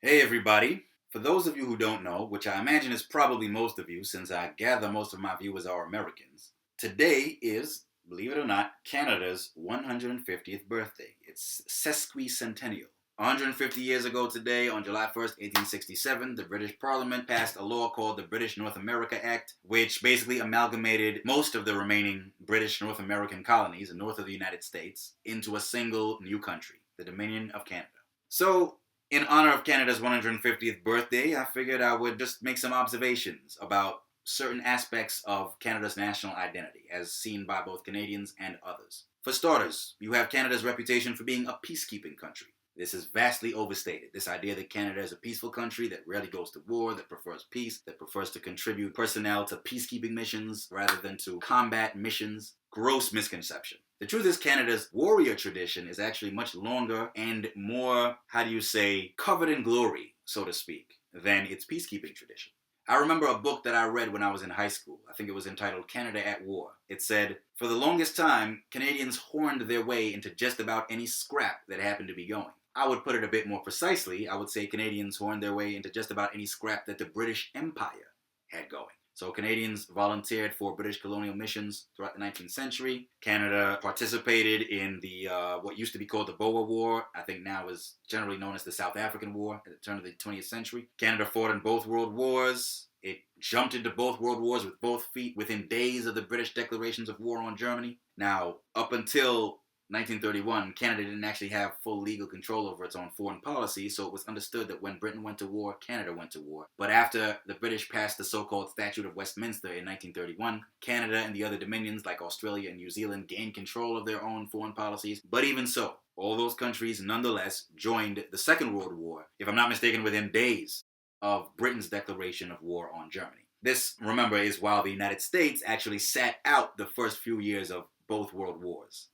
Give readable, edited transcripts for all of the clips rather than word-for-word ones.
Hey everybody. For those of you who don't know, which I imagine is probably most of you since I gather most of my viewers are Americans, today is, believe it or not, Canada's 150th birthday. It's sesquicentennial. 150 years ago today, on July 1st, 1867, the British Parliament passed a law called the British North America Act, which basically amalgamated most of the remaining British North American colonies north of the United States into a single new country, the Dominion of Canada. So, in honor of Canada's 150th birthday, I figured I would just make some observations about certain aspects of Canada's national identity, as seen by both Canadians and others. For starters, you have Canada's reputation for being a peacekeeping country. This is vastly overstated. This idea that Canada is a peaceful country that rarely goes to war, that prefers peace, that prefers to contribute personnel to peacekeeping missions rather than to combat missions. Gross misconception. The truth is, Canada's warrior tradition is actually much longer and more, covered in glory, so to speak, than its peacekeeping tradition. I remember a book that I read when I was in high school. I think it was entitled Canada at War. It said, for the longest time, Canadians horned their way into just about any scrap that happened to be going. I would put it a bit more precisely. I would say Canadians horned their way into just about any scrap that the British Empire had going. So Canadians volunteered for British colonial missions throughout the 19th century. Canada participated in the what used to be called the Boer War. I think now is generally known as the South African War at the turn of the 20th century. Canada fought in both world wars. It jumped into both world wars with both feet within days of the British declarations of war on Germany. Now, up until 1931, Canada didn't actually have full legal control over its own foreign policy, so it was understood that when Britain went to war, Canada went to war. But after the British passed the so-called Statute of Westminster in 1931, Canada and the other dominions like Australia and New Zealand gained control of their own foreign policies. But even so, all those countries nonetheless joined the Second World War, if I'm not mistaken, within days of Britain's declaration of war on Germany. This, remember, is while the United States actually sat out the first few years of both world wars.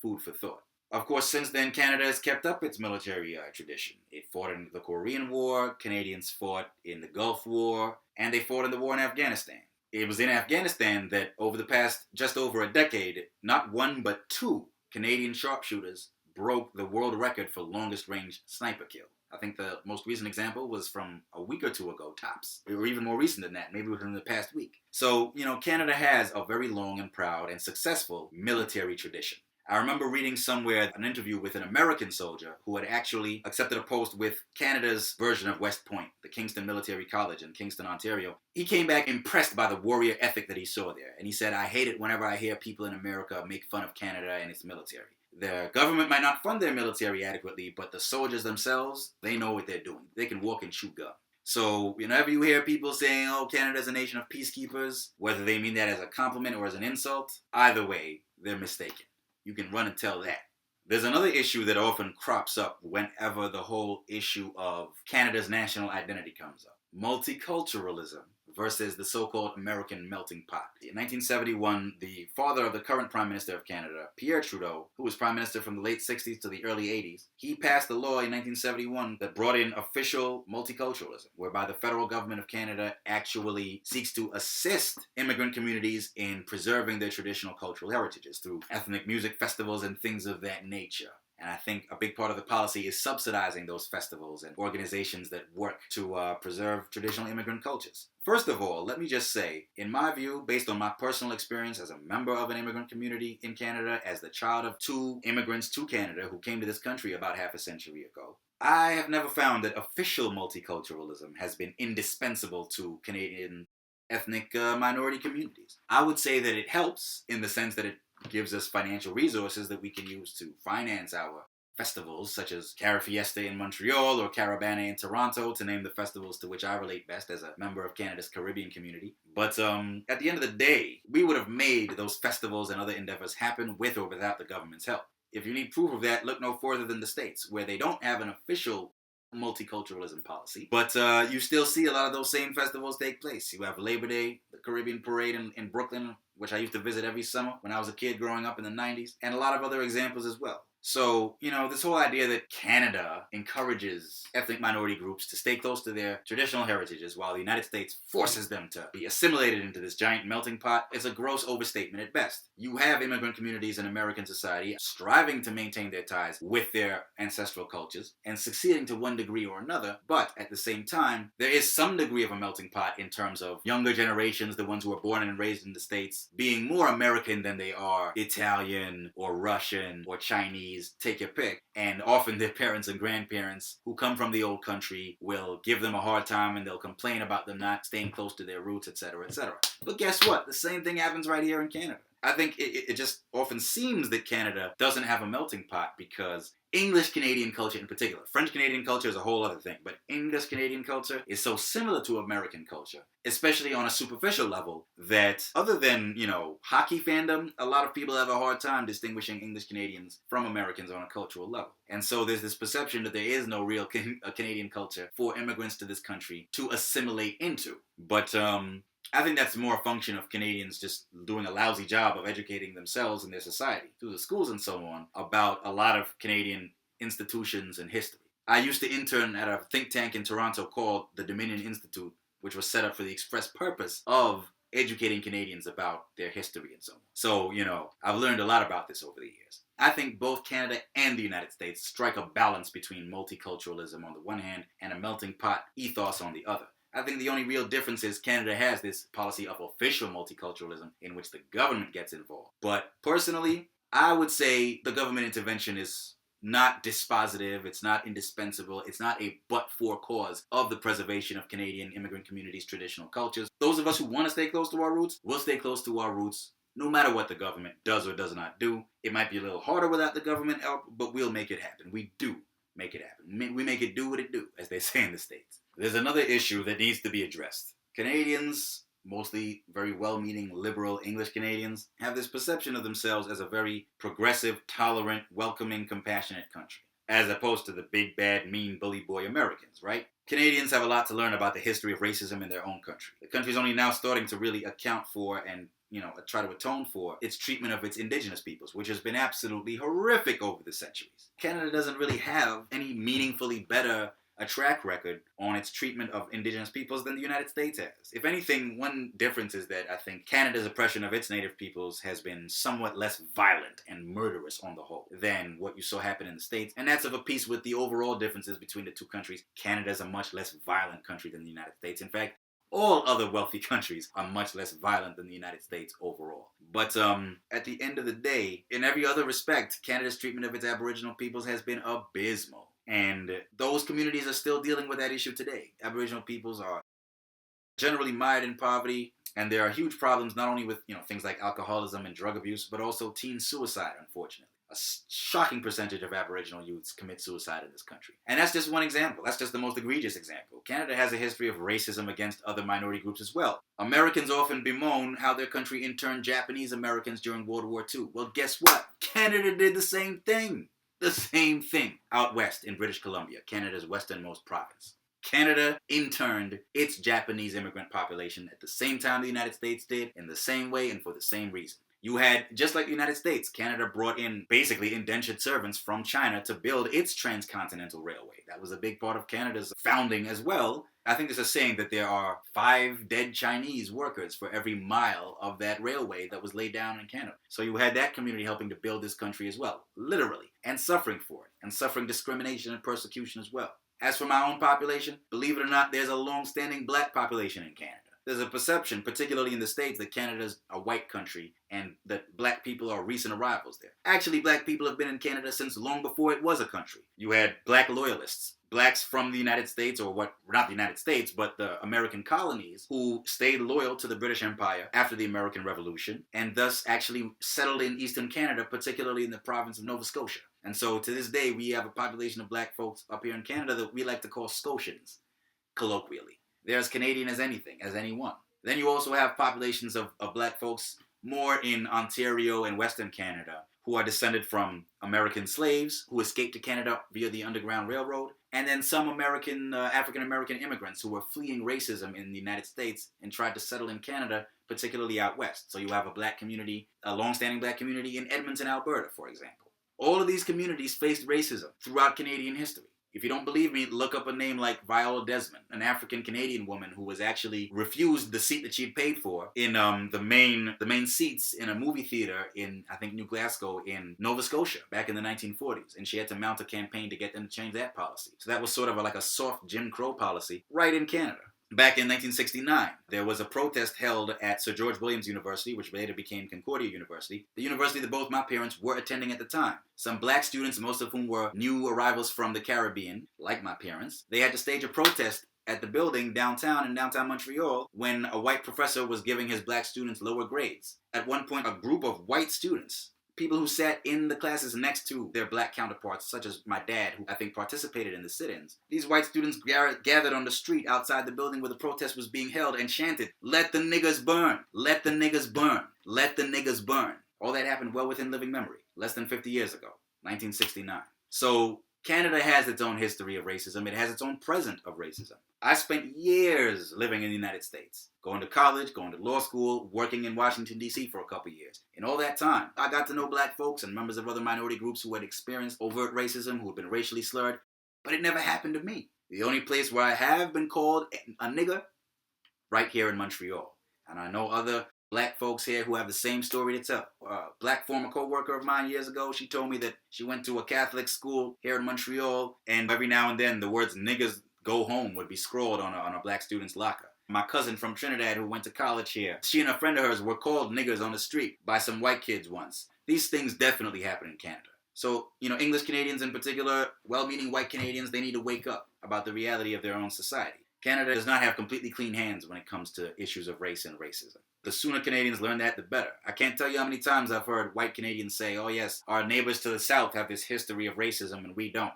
Food for thought. Of course, since then, Canada has kept up its military tradition. It fought in the Korean War, Canadians fought in the Gulf War, and they fought in the war in Afghanistan. It was in Afghanistan that, over the past just over a decade, not one but two Canadian sharpshooters broke the world record for longest range sniper kill. I think the most recent example was from a week or two ago, tops. Or even more recent than that, maybe within the past week. So, Canada has a very long and proud and successful military tradition. I remember reading somewhere an interview with an American soldier who had actually accepted a post with Canada's version of West Point, the Kingston Military College in Kingston, Ontario. He came back impressed by the warrior ethic that he saw there, and he said, I hate it whenever I hear people in America make fun of Canada and its military. The government might not fund their military adequately, but the soldiers themselves, they know what they're doing. They can walk and chew gum. So whenever you hear people saying, oh, Canada's a nation of peacekeepers, whether they mean that as a compliment or as an insult, either way, they're mistaken. You can run and tell that. There's another issue that often crops up whenever the whole issue of Canada's national identity comes up. Multiculturalism versus the so-called American melting pot. In 1971, the father of the current Prime Minister of Canada, Pierre Trudeau, who was Prime Minister from the late 60s to the early 80s, he passed a law in 1971 that brought in official multiculturalism, whereby the federal government of Canada actually seeks to assist immigrant communities in preserving their traditional cultural heritages through ethnic music festivals and things of that nature. And I think a big part of the policy is subsidizing those festivals and organizations that work to preserve traditional immigrant cultures. First of all, let me just say, in my view, based on my personal experience as a member of an immigrant community in Canada, as the child of two immigrants to Canada who came to this country about half a century ago, I have never found that official multiculturalism has been indispensable to Canadian ethnic minority communities. I would say that it helps in the sense that it gives us financial resources that we can use to finance our festivals, such as Cara Fiesta in Montreal or Carabana in Toronto, to name the festivals to which I relate best as a member of Canada's Caribbean community. But at the end of the day, we would have made those festivals and other endeavors happen with or without the government's help. If you need proof of that, look no further than the States, where they don't have an official multiculturalism policy, but you still see a lot of those same festivals take place. You have Labor Day, the Caribbean Parade in Brooklyn, which I used to visit every summer when I was a kid growing up in the 90s, and a lot of other examples as well. So, this whole idea that Canada encourages ethnic minority groups to stay close to their traditional heritages while the United States forces them to be assimilated into this giant melting pot is a gross overstatement at best. You have immigrant communities in American society striving to maintain their ties with their ancestral cultures and succeeding to one degree or another, but at the same time, there is some degree of a melting pot in terms of younger generations, the ones who were born and raised in the States, being more American than they are Italian or Russian or Chinese, take your pick. And often their parents and grandparents who come from the old country will give them a hard time and they'll complain about them not staying close to their roots, etc., etc. But guess what? The same thing happens right here in Canada. I think it just often seems that Canada doesn't have a melting pot because English Canadian culture in particular, French Canadian culture is a whole other thing, but English Canadian culture is so similar to American culture, especially on a superficial level, that other than, hockey fandom, a lot of people have a hard time distinguishing English Canadians from Americans on a cultural level. And so there's this perception that there is no real Canadian culture for immigrants to this country to assimilate into. But I think that's more a function of Canadians just doing a lousy job of educating themselves and their society through the schools and so on about a lot of Canadian institutions and history. I used to intern at a think tank in Toronto called the Dominion Institute, which was set up for the express purpose of educating Canadians about their history and so on. So, I've learned a lot about this over the years. I think both Canada and the United States strike a balance between multiculturalism on the one hand and a melting pot ethos on the other. I think the only real difference is Canada has this policy of official multiculturalism in which the government gets involved. But personally, I would say the government intervention is not dispositive, it's not indispensable, it's not a but-for cause of the preservation of Canadian immigrant communities' traditional cultures. Those of us who want to stay close to our roots will stay close to our roots no matter what the government does or does not do. It might be a little harder without the government help, but we'll make it happen. We do make it happen. We make it do what it do, as they say in the States. There's another issue that needs to be addressed. Canadians, mostly very well-meaning liberal English Canadians, have this perception of themselves as a very progressive, tolerant, welcoming, compassionate country, as opposed to the big, bad, mean, bully boy Americans, right? Canadians have a lot to learn about the history of racism in their own country. The country's only now starting to really account for and try to atone for its treatment of its indigenous peoples, which has been absolutely horrific over the centuries. Canada doesn't really have any meaningfully better a track record on its treatment of indigenous peoples than the United States has. If anything, one difference is that I think Canada's oppression of its native peoples has been somewhat less violent and murderous on the whole than what you saw happen in the States, and that's of a piece with the overall differences between the two countries. Canada is a much less violent country than the United States. In fact, all other wealthy countries are much less violent than the United States overall. But at the end of the day, in every other respect, Canada's treatment of its Aboriginal peoples has been abysmal. And those communities are still dealing with that issue today. Aboriginal peoples are generally mired in poverty, and there are huge problems not only with things like alcoholism and drug abuse, but also teen suicide, unfortunately. A shocking percentage of Aboriginal youths commit suicide in this country. And that's just one example. That's just the most egregious example. Canada has a history of racism against other minority groups as well. Americans often bemoan how their country interned Japanese Americans during World War II. Well, guess what? Canada did the same thing. The same thing out west in British Columbia, Canada's westernmost province. Canada interned its Japanese immigrant population at the same time the United States did, in the same way and for the same reason. You had, just like the United States, Canada brought in basically indentured servants from China to build its transcontinental railway. That was a big part of Canada's founding as well. I think there's a saying that there are 5 dead Chinese workers for every mile of that railway that was laid down in Canada. So you had that community helping to build this country as well, literally, and suffering for it, and suffering discrimination and persecution as well. As for my own population, believe it or not, there's a long-standing black population in Canada. There's a perception, particularly in the States, that Canada's a white country and that black people are recent arrivals there. Actually, black people have been in Canada since long before it was a country. You had black loyalists, blacks from the United States, or not the United States, but the American colonies, who stayed loyal to the British Empire after the American Revolution, and thus actually settled in Eastern Canada, particularly in the province of Nova Scotia. And so to this day, we have a population of black folks up here in Canada that we like to call Scotians, colloquially. They're as Canadian as anything, as anyone. Then you also have populations of black folks more in Ontario and Western Canada who are descended from American slaves who escaped to Canada via the Underground Railroad, and then some African-American immigrants who were fleeing racism in the United States and tried to settle in Canada, particularly out west. So you have a black community, a long-standing black community in Edmonton, Alberta, for example. All of these communities faced racism throughout Canadian history. If you don't believe me, look up a name like Viola Desmond, an African Canadian woman who was actually refused the seat that she'd paid for in the main seats in a movie theater in, I think, New Glasgow in Nova Scotia back in the 1940s, and she had to mount a campaign to get them to change that policy. So that was sort of like a soft Jim Crow policy right in Canada. Back in 1969, there was a protest held at Sir George Williams University, which later became Concordia University, the university that both my parents were attending at the time. Some black students, most of whom were new arrivals from the Caribbean, like my parents, they had to stage a protest at the building downtown in downtown Montreal when a white professor was giving his black students lower grades. At one point, a group of white students, people who sat in the classes next to their black counterparts, such as my dad, who I think participated in the sit-ins. These white students gathered on the street outside the building where the protest was being held and chanted, "Let the niggers burn! Let the niggers burn! Let the niggers burn!" All that happened well within living memory, less than 50 years ago, 1969. So Canada has its own history of racism. It has its own present of racism. I spent years living in the United States, going to college, going to law school, working in Washington, D.C. for a couple years. In all that time, I got to know black folks and members of other minority groups who had experienced overt racism, who had been racially slurred, but it never happened to me. The only place where I have been called a nigger, right here in Montreal. And I know other black folks here who have the same story to tell. A black former co-worker of mine years ago, she told me that she went to a Catholic school here in Montreal, and every now and then the words "niggers go home" would be scrawled on a black student's locker. My cousin from Trinidad who went to college here, she and a friend of hers were called niggers on the street by some white kids once. These things definitely happen in Canada. So, English Canadians in particular, well-meaning white Canadians, they need to wake up about the reality of their own society. Canada does not have completely clean hands when it comes to issues of race and racism. The sooner Canadians learn that, the better. I can't tell you how many times I've heard white Canadians say, "Oh yes, our neighbors to the south have this history of racism and we don't."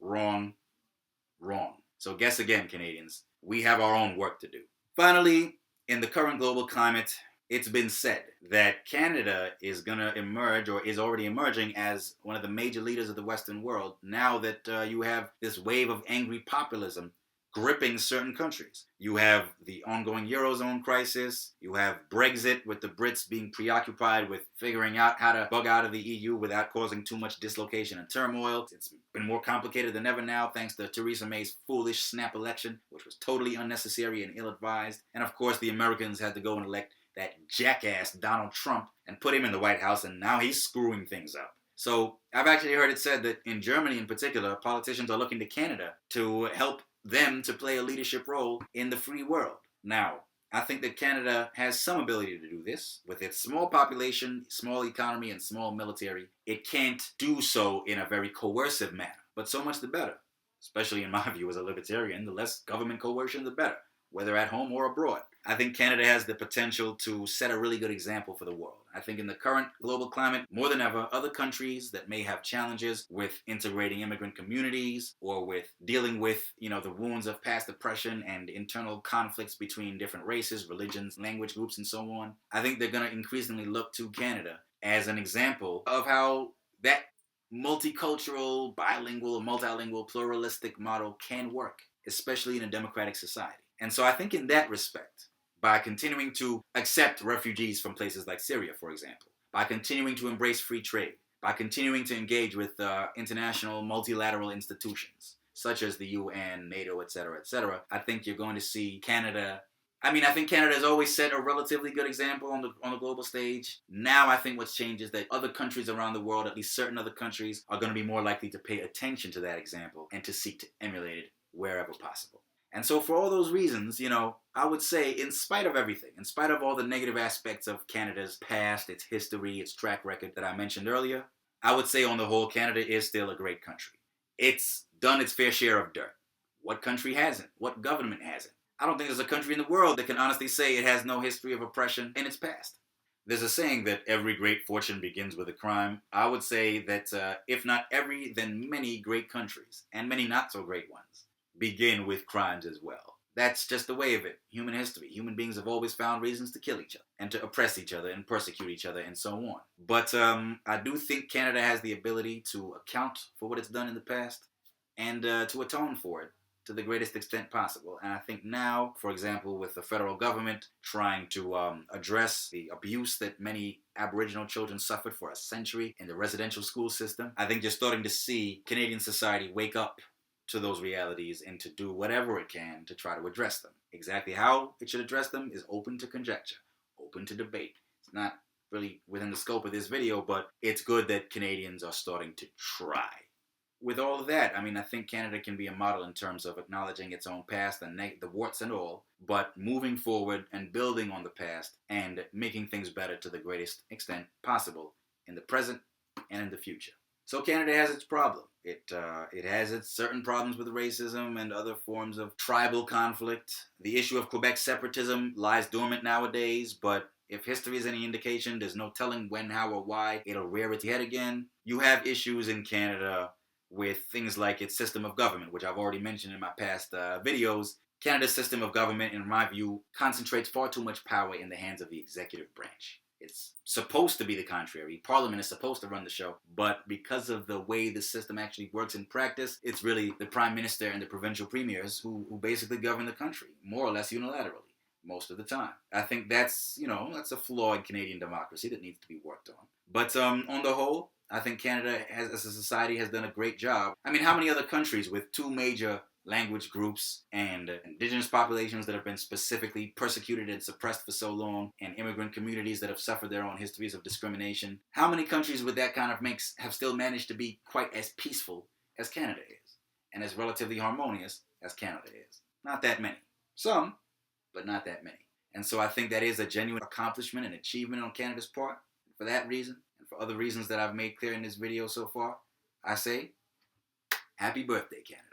Wrong. Wrong. So guess again, Canadians. We have our own work to do. Finally, in the current global climate, it's been said that Canada is going to emerge, or is already emerging, as one of the major leaders of the Western world now that you have this wave of angry populism gripping certain countries. You have the ongoing Eurozone crisis. You have Brexit, with the Brits being preoccupied with figuring out how to bug out of the EU without causing too much dislocation and turmoil. It's been more complicated than ever now thanks to Theresa May's foolish snap election, which was totally unnecessary and ill-advised. And of course, the Americans had to go and elect that jackass Donald Trump and put him in the White House, and now he's screwing things up. So I've actually heard it said that in Germany in particular, politicians are looking to Canada to help them to play a leadership role in the free world. Now, I think that Canada has some ability to do this. With its small population, small economy, and small military, it can't do so in a very coercive manner. But so much the better. Especially in my view as a libertarian, the less government coercion, the better, whether at home or abroad. I think Canada has the potential to set a really good example for the world. I think in the current global climate, more than ever, other countries that may have challenges with integrating immigrant communities or with dealing with, the wounds of past oppression and internal conflicts between different races, religions, language groups, and so on, I think they're going to increasingly look to Canada as an example of how that multicultural, bilingual, multilingual, pluralistic model can work, especially in a democratic society. And so I think in that respect, by continuing to accept refugees from places like Syria, for example, by continuing to embrace free trade, by continuing to engage with international multilateral institutions, such as the UN, NATO, etc., I think you're going to see Canada. I think Canada has always set a relatively good example on the global stage. Now I think what's changed is that other countries around the world, at least certain other countries, are going to be more likely to pay attention to that example and to seek to emulate it wherever possible. And so for all those reasons, I would say, in spite of everything, in spite of all the negative aspects of Canada's past, its history, its track record that I mentioned earlier, I would say on the whole, Canada is still a great country. It's done its fair share of dirt. What country hasn't? What government hasn't? I don't think there's a country in the world that can honestly say it has no history of oppression in its past. There's a saying that every great fortune begins with a crime. I would say that if not every, then many great countries, and many not so great ones, begin with crimes as well. That's just the way of it. Human history. Human beings have always found reasons to kill each other and to oppress each other and persecute each other and so on. But I do think Canada has the ability to account for what it's done in the past and to atone for it, to the greatest extent possible. And I think now, for example, with the federal government trying to address the abuse that many Aboriginal children suffered for a century in the residential school system, I think you're starting to see Canadian society wake up to those realities and to do whatever it can to try to address them. Exactly how it should address them is open to conjecture, open to debate. It's not really within the scope of this video, but it's good that Canadians are starting to try. With all of that, I mean, I think Canada can be a model in terms of acknowledging its own past and the warts and all, but moving forward and building on the past and making things better to the greatest extent possible in the present and in the future. So Canada has its problem. It has its certain problems with racism and other forms of tribal conflict. The issue of Quebec separatism lies dormant nowadays, but if history is any indication, there's no telling when, how, or why it'll rear its head again. You have issues in Canada with things like its system of government, which I've already mentioned in my past videos. Canada's system of government, in my view, concentrates far too much power in the hands of the executive branch. It's supposed to be the contrary. Parliament is supposed to run the show, but because of the way the system actually works in practice, it's really the Prime Minister and the provincial premiers who basically govern the country, more or less unilaterally, most of the time. I think that's a flaw in Canadian democracy that needs to be worked on. But on the whole, I think Canada, as a society, has done a great job. I mean, how many other countries with two major language groups and indigenous populations that have been specifically persecuted and suppressed for so long, and immigrant communities that have suffered their own histories of discrimination, how many countries with that kind of mix have still managed to be quite as peaceful as Canada is, and as relatively harmonious as Canada is? Not that many. Some, but not that many. And so I think that is a genuine accomplishment and achievement on Canada's part. For that reason, and for other reasons that I've made clear in this video so far, I say, happy birthday, Canada.